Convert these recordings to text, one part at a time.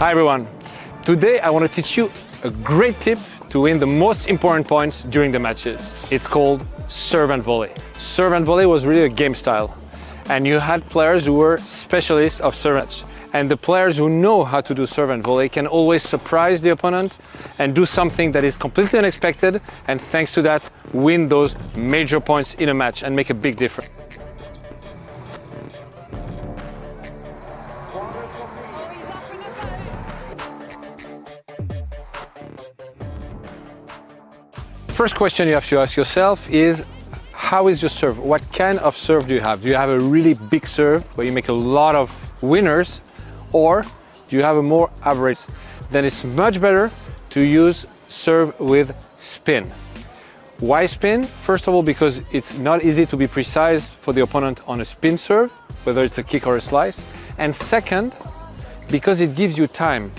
Hi everyone. Today I want to teach you a great tip to win the most important points during the matches. It's called serve and volley. Serve and volley was really a game style, and you had players who were specialists of serve. And the players who know how to do serve and volley can always surprise the opponent and do something that is completely unexpected, and thanks to that win those major points in a match and make a big difference. First question you have to ask yourself is, how is your serve? What kind of serve do you have? Do you have a really big serve where you make a lot of winners, or do you have a more average? Then it's much better to use serve with spin. Why spin? First of all, because it's not easy to be precise for the opponent on a spin serve, whether it's a kick or a slice. And second, because it gives you time.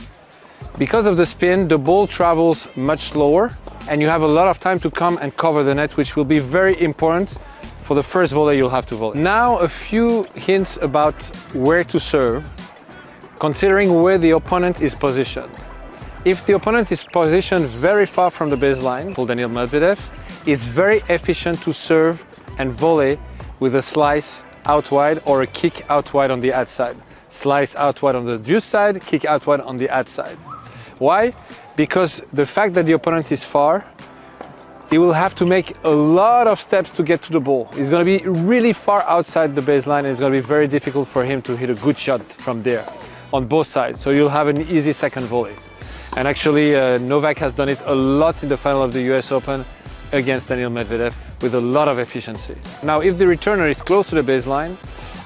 Because of the spin, the ball travels much slower, and you have a lot of time to come and cover the net, which will be very important for the first volley you'll have to volley. Now, a few hints about where to serve, considering where the opponent is positioned. If the opponent is positioned very far from the baseline, for Daniil Medvedev, it's very efficient to serve and volley with a slice out wide or a kick out wide on the outside. Slice out wide on the deuce side, kick out wide on the outside. Why? Because the fact that the opponent is far, he will have to make a lot of steps to get to the ball. He's going to be really far outside the baseline, and it's going to be very difficult for him to hit a good shot from there on both sides. So you'll have an easy second volley. And actually, Novak has done it a lot in the final of the US Open against Daniil Medvedev with a lot of efficiency. Now, if the returner is close to the baseline,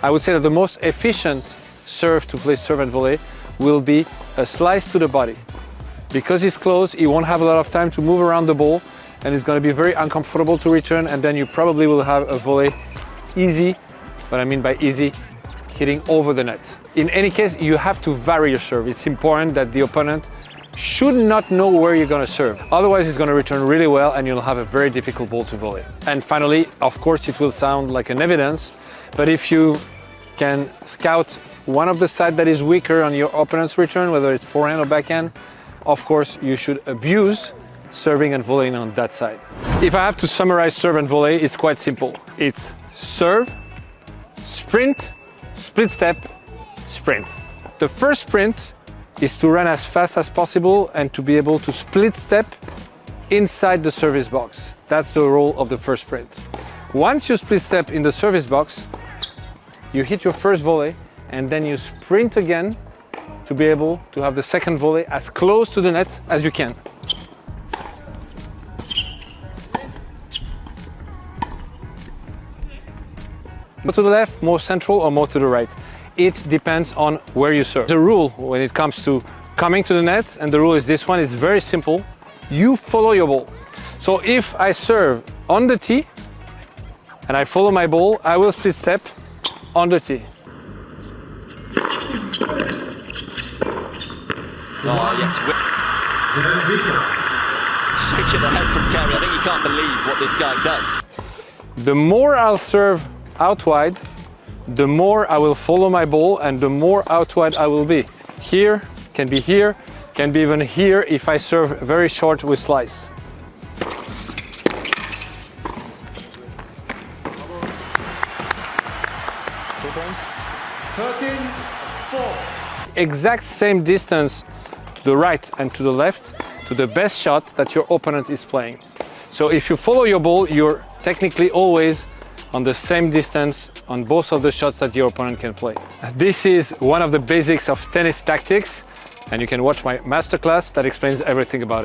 I would say that the most efficient serve to play serve and volley will be a slice to the body. Because he's close, he won't have a lot of time to move around the ball, and it's going to be very uncomfortable to return, and then you probably will have a volley easy, what I mean by easy, hitting over the net. In any case, you have to vary your serve. It's important that the opponent should not know where you're going to serve. Otherwise, it's going to return really well, and you'll have a very difficult ball to volley. And finally, of course, it will sound like an evidence, but if you can scout one of the side that is weaker on your opponent's return, whether it's forehand or backhand, of course, you should abuse serving and volleying on that side. If I have to summarize serve and volley, it's quite simple. It's serve, sprint, split step, sprint. The first sprint is to run as fast as possible and to be able to split step inside the service box. That's the role of the first sprint. Once you split step in the service box, you hit your first volley, and then you sprint again to be able to have the second volley as close to the net as you can. More to the left, more central, or more to the right. It depends on where you serve. The rule when it comes to coming to the net, and the rule is this one, it's very simple. You follow your ball. So if I serve on the tee and I follow my ball, I will split step on the tee. Oh yes, shaking the head from Kerry. I think you can't believe what this guy does. The more I'll serve out wide, the more I will follow my ball, and the more out wide I will be. Here, can be even here if I serve very short with slice. Exact same distance to the right and to the left to the best shot that your opponent is playing. So if you follow your ball, you're technically always on the same distance on both of the shots that your opponent can play. This is one of the basics of tennis tactics, and you can watch my masterclass that explains everything about it.